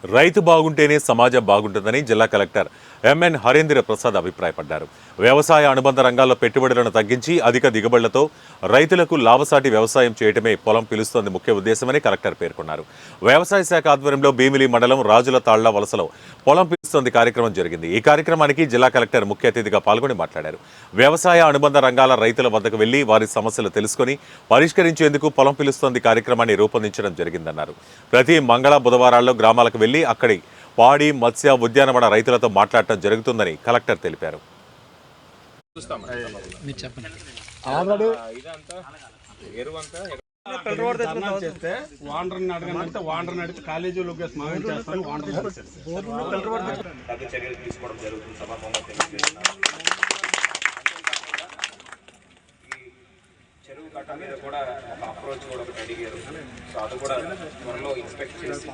రైతు బాగుంటేనే సమాజం బాగుంటుందని జిల్లా కలెక్టర్ ఎంఎన్ హరేంద్ర ప్రసాద్ అభిప్రాయపడ్డారు. వ్యవసాయ అనుబంధ రంగాల్లో పెట్టుబడులను తగ్గించి అధిక దిగుబడులతో రైతులకు లాభసాటి వ్యవసాయం చేయడమే పొలం పిలుస్తోంది ముఖ్య ఉద్దేశమని కలెక్టర్ పేర్కొన్నారు. వ్యవసాయ శాఖ ఆధ్వర్యంలో భీమిలి మండలం రాజుల తాళ్ల వలసలో పొలం పిలుస్తోంది కార్యక్రమం జరిగింది. ఈ కార్యక్రమానికి జిల్లా కలెక్టర్ ముఖ్య అతిథిగా పాల్గొని మాట్లాడారు. వ్యవసాయ అనుబంధ రంగాల రైతుల వద్దకు వెళ్లి వారి సమస్యలు తెలుసుకుని పరిష్కరించేందుకు పొలం పిలుస్తోంది కార్యక్రమాన్ని రూపొందించడం జరిగిందన్నారు. ప్రతి మంగళ బుధవారాల్లో గ్రామాలకు వెళ్లి అక్కడి పాడి మత్స్య ఉద్యానవన రైతులతో మాట్లాడటం జరుగుతుందని కలెక్టర్ తెలిపారు. చెరువు కట్ట మీద కూడా ఒక అప్రోచ్ కూడా ఒకటి అడిగారు. సో అది కూడా త్వరలో ఇన్స్పెక్ట్ చేసి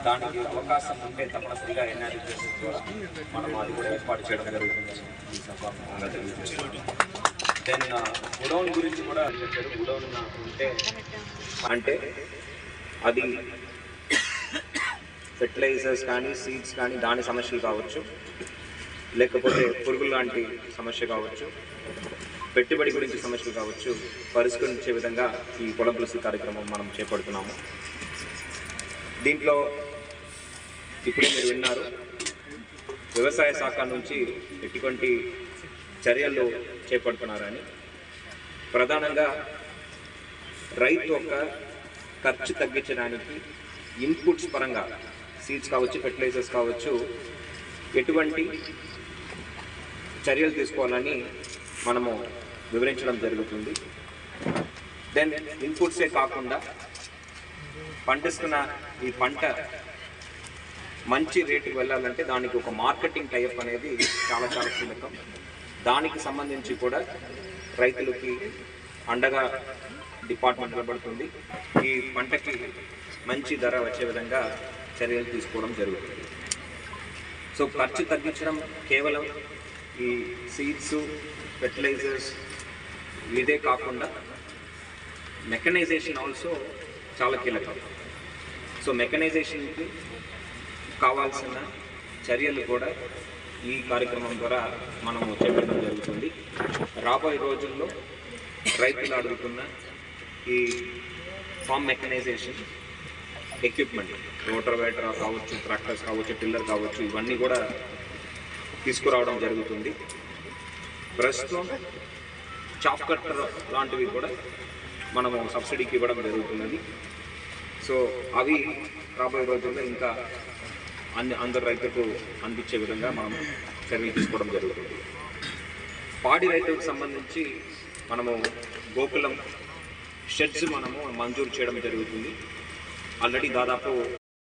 దానికి అవకాశం ఉంటే తప్పనిసరిగా ఎన్ఆర్ఈ ద్వారా మనం అది కూడా ఏర్పాటు చేయడం జరుగుతుంది. దెన్ గుడౌన్ గురించి కూడా చెప్పారు. గుడౌన్ ఉంటే అంటే అది ఫెర్టిలైజర్స్ కానీ సీడ్స్ కానీ దాని సమస్యలు కావచ్చు, లేకపోతే పురుగులు లాంటి సమస్య కావచ్చు, పెట్టుబడి గురించి సమస్యలు కావచ్చు, పరిష్కరించే విధంగా ఈ పొలం పిలుస్తు కార్యక్రమం మనం చేపడుతున్నాము. దీంట్లో ఇప్పుడే మీరు విన్నారు, వ్యవసాయ శాఖ నుంచి ఎటువంటి చర్యలు చేపడుతున్నారని. ప్రధానంగా రైతు యొక్క ఖర్చు తగ్గించడానికి ఇన్పుట్స్ పరంగా సీడ్స్ కావచ్చు, ఫెర్టిలైజర్స్ కావచ్చు, ఎటువంటి చర్యలు తీసుకోవాలని మనము వివరించడం జరుగుతుంది. దెన్ ఇన్పుట్సే కాకుండా పండిస్తున్న ఈ పంట మంచి రేటుకి వెళ్ళాలంటే దానికి ఒక మార్కెటింగ్ టైప్ అనేది చాలా చాలా కీలకం. దానికి సంబంధించి కూడా రైతులకి అండగా డిపార్ట్మెంట్ ఇవ్వబడుతుంది. ఈ పంటకి మంచి ధర వచ్చే విధంగా చర్యలు తీసుకోవడం జరుగుతుంది. సో ఖర్చు తగ్గించడం కేవలం ఈ సీడ్స్, ఫెర్టిలైజర్స్ ఇదే కాకుండా మెకనైజేషన్ ఆల్సో చాలా కీలకం. సో మెకనైజేషన్కి కావాల్సిన చర్యలు కూడా ఈ కార్యక్రమం ద్వారా మనము చేపట్టడం జరుగుతుంది. రాబోయే రోజుల్లో రైతులు అడుగుతున్న ఈ ఫామ్ మెకనైజేషన్ ఎక్విప్మెంట్, రోటర్వేటర్ కావచ్చు, ట్రాక్టర్స్ కావచ్చు, టిల్లర్ కావచ్చు, ఇవన్నీ కూడా తీసుకురావడం జరుగుతుంది. ప్రస్తుతం చాప్ కట్టర్ లాంటివి కూడా మనము సబ్సిడీకి ఇవ్వడం జరుగుతున్నది. సో అవి రాబోయే రోజుల్లో ఇంకా అందరు రైతులకు అందించే విధంగా మనం చర్యలు తీసుకోవడం జరుగుతుంది. పాడి రైతులకు సంబంధించి మనము గోకులం షెడ్స్ మనము మంజూరు చేయడం జరుగుతుంది. ఆల్రెడీ దాదాపు